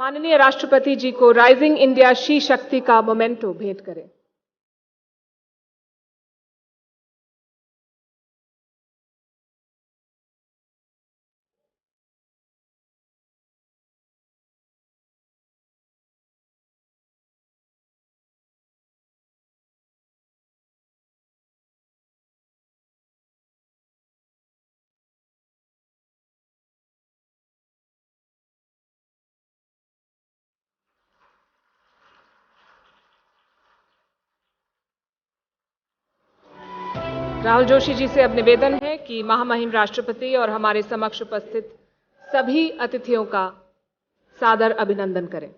माननीय राष्ट्रपति जी को राइजिंग इंडिया शी शक्ति का मोमेंटो भेंट करें। राहुल जोशी जी से अब निवेदन है कि महामहिम राष्ट्रपति और हमारे समक्ष उपस्थित सभी अतिथियों का सादर अभिनंदन करें।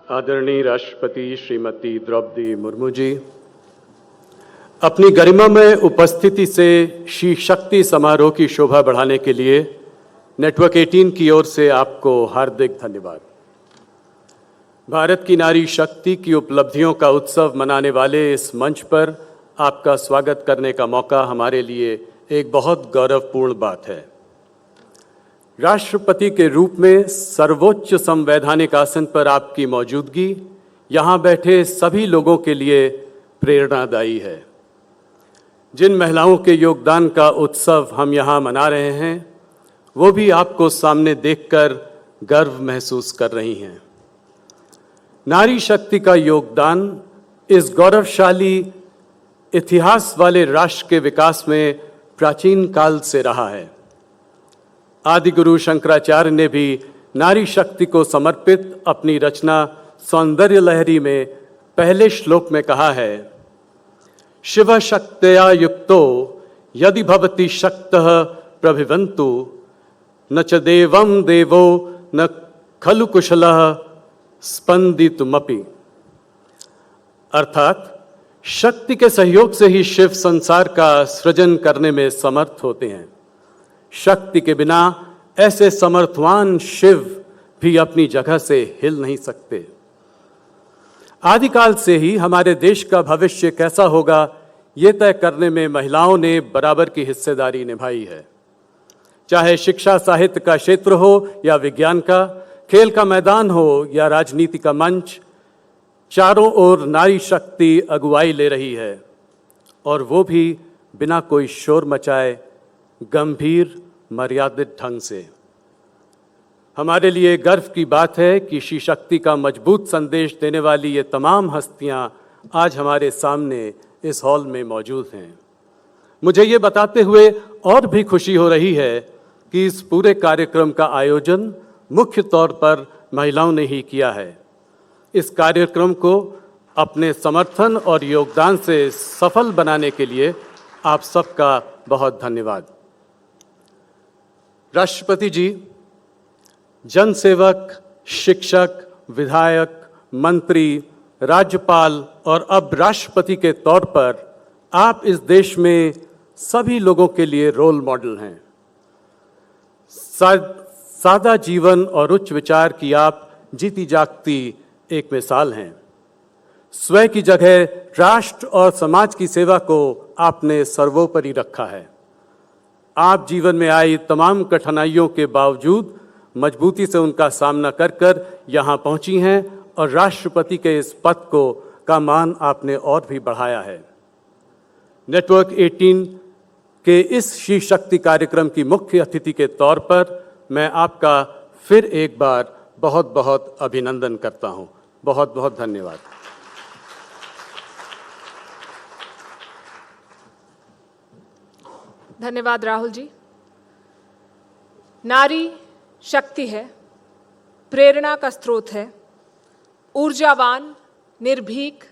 आदरणीय राष्ट्रपति श्रीमती द्रौपदी मुर्मू जी, अपनी गरिमामय उपस्थिति से शी शक्ति समारोह की शोभा बढ़ाने के लिए नेटवर्क 18 की ओर से आपको हार्दिक धन्यवाद। भारत की नारी शक्ति की उपलब्धियों का उत्सव मनाने वाले इस मंच पर आपका स्वागत करने का मौका हमारे लिए एक बहुत गौरवपूर्ण बात है। राष्ट्रपति के रूप में सर्वोच्च संवैधानिक आसन पर आपकी मौजूदगी यहाँ बैठे सभी लोगों के लिए प्रेरणादायी है। जिन महिलाओं के योगदान का उत्सव हम यहाँ मना रहे हैं, वो भी आपको सामने देखकर गर्व महसूस कर रही हैं। नारी शक्ति का योगदान इस गौरवशाली इतिहास वाले राष्ट्र के विकास में प्राचीन काल से रहा है। आदि गुरु शंकराचार्य ने भी नारी शक्ति को समर्पित अपनी रचना सौंदर्य लहरी में पहले श्लोक में कहा है, शिव शक्तया युक्तो यदि भवति शक्तः प्रभिवन्तु न च देवं देवो न खलु कुशलः स्पंदितुमपि। अर्थात शक्ति के सहयोग से ही शिव संसार का सृजन करने में समर्थ होते हैं। शक्ति के बिना ऐसे समर्थवान शिव भी अपनी जगह से हिल नहीं सकते। आदिकाल से ही हमारे देश का भविष्य कैसा होगा, ये तय करने में महिलाओं ने बराबर की हिस्सेदारी निभाई है। चाहे शिक्षा साहित्य का क्षेत्र हो या विज्ञान का, खेल का मैदान हो या राजनीति का मंच, चारों ओर नारी शक्ति अगुवाई ले रही है, और वो भी बिना कोई शोर मचाए, गंभीर मर्यादित ढंग से। हमारे लिए गर्व की बात है कि शी शक्ति का मजबूत संदेश देने वाली ये तमाम हस्तियां आज हमारे सामने इस हॉल में मौजूद हैं। मुझे ये बताते हुए और भी खुशी हो रही है कि इस पूरे कार्यक्रम का आयोजन मुख्य तौर पर महिलाओं ने ही किया है। इस कार्यक्रम को अपने समर्थन और योगदान से सफल बनाने के लिए आप सबका बहुत धन्यवाद। राष्ट्रपति जी, जनसेवक, शिक्षक, विधायक, मंत्री, राज्यपाल और अब राष्ट्रपति के तौर पर आप इस देश में सभी लोगों के लिए रोल मॉडल हैं। सादा जीवन और उच्च विचार की आप जीती जागती एक मिसाल हैं। स्वयं की जगह राष्ट्र और समाज की सेवा को आपने सर्वोपरि रखा है। आप जीवन में आई तमाम कठिनाइयों के बावजूद मजबूती से उनका सामना कर कर यहाँ पहुँची हैं, और राष्ट्रपति के इस पद का मान आपने और भी बढ़ाया है। नेटवर्क 18 के इस शी शक्ति कार्यक्रम की मुख्य अतिथि के तौर पर मैं आपका फिर एक बार बहुत बहुत अभिनंदन करता हूं। बहुत बहुत धन्यवाद। धन्यवाद राहुल जी। नारी शक्ति है, प्रेरणा का स्रोत है, ऊर्जावान, निर्भीक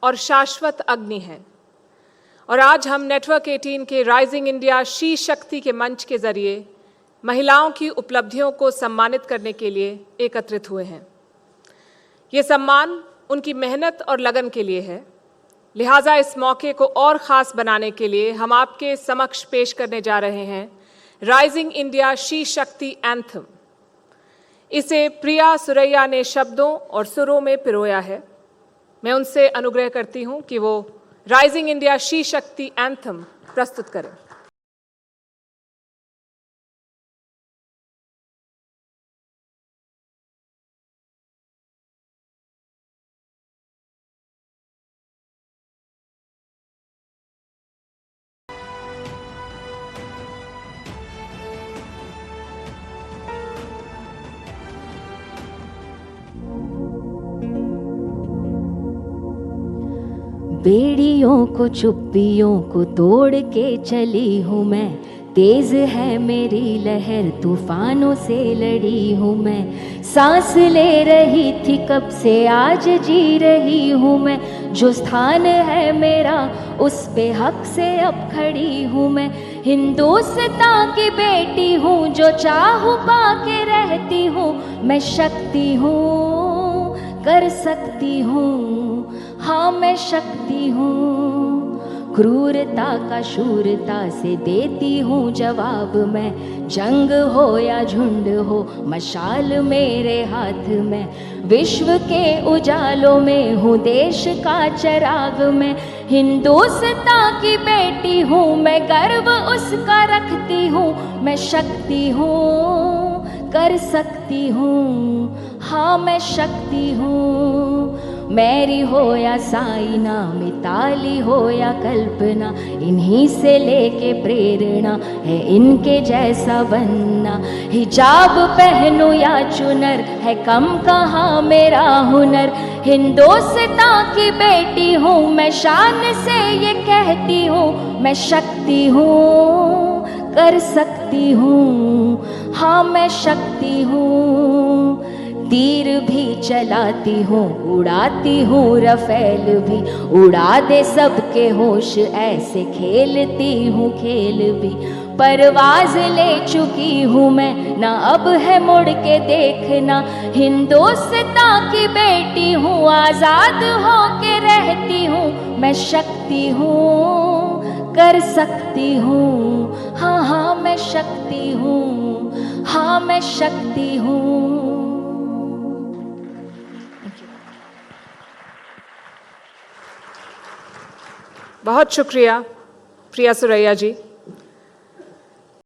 और शाश्वत अग्नि है। और आज हम नेटवर्क 18 के राइजिंग इंडिया शी शक्ति के मंच के जरिए महिलाओं की उपलब्धियों को सम्मानित करने के लिए एकत्रित हुए हैं। ये सम्मान उनकी मेहनत और लगन के लिए है। लिहाजा इस मौके को और ख़ास बनाने के लिए हम आपके समक्ष पेश करने जा रहे हैं राइजिंग इंडिया शी शक्ति एंथम। इसे प्रिया सुरैया ने शब्दों और सुरों में पिरोया है। मैं उनसे अनुग्रह करती हूं कि वो राइजिंग इंडिया शी शक्ति एंथम प्रस्तुत करें। बेड़ियों को चुप्पियों को तोड़ के चली हूँ मैं, तेज है मेरी लहर तूफानों से लड़ी हूँ मैं। सांस ले रही थी कब से आज जी रही हूँ मैं, जो स्थान है मेरा उस पे हक से अब खड़ी हूँ मैं। हिंदुस्तान की बेटी हूँ जो चाहूँ पाके रहती हूँ, मैं शक्ति हूँ कर सकती हूँ, हाँ मैं शक्ति हूँ। क्रूरता का शूरता से देती हूँ जवाब मैं, जंग हो या झुंड हो मशाल मेरे हाथ में। विश्व के उजालों में हूँ देश का चिराग मैं, हिंदुस्तान की बेटी हूँ मैं गर्व उसका रखती हूँ। मैं शक्ति हूँ कर सकती हूँ, हाँ मैं शक्ति हूँ। मैरी हो या साइना, मिताली हो या कल्पना, इन्हीं से लेके प्रेरणा है इनके जैसा बनना। हिजाब पहनूं या चुनर है कम कहाँ मेरा हुनर, हिंदुस्तान की बेटी हूँ मैं शान से ये कहती हूँ। मैं शक्ति हूँ कर सकती हूँ, हाँ मैं शक्ति हूँ। तीर भी चलाती हूँ उड़ाती हूँ रफेल भी, उड़ा दे सबके होश ऐसे खेलती हूँ खेल भी। परवाज ले चुकी हूँ मैं ना अब है मुड़ के देखना, हिंदुस्तान की बेटी हूँ आजाद हो के रहती हूँ। मैं शक्ति हूँ कर सकती हूँ, हाँ हाँ मैं शक्ति हूँ, हाँ मैं शक्ति हूँ। बहुत शुक्रिया प्रिया सुरैया जी।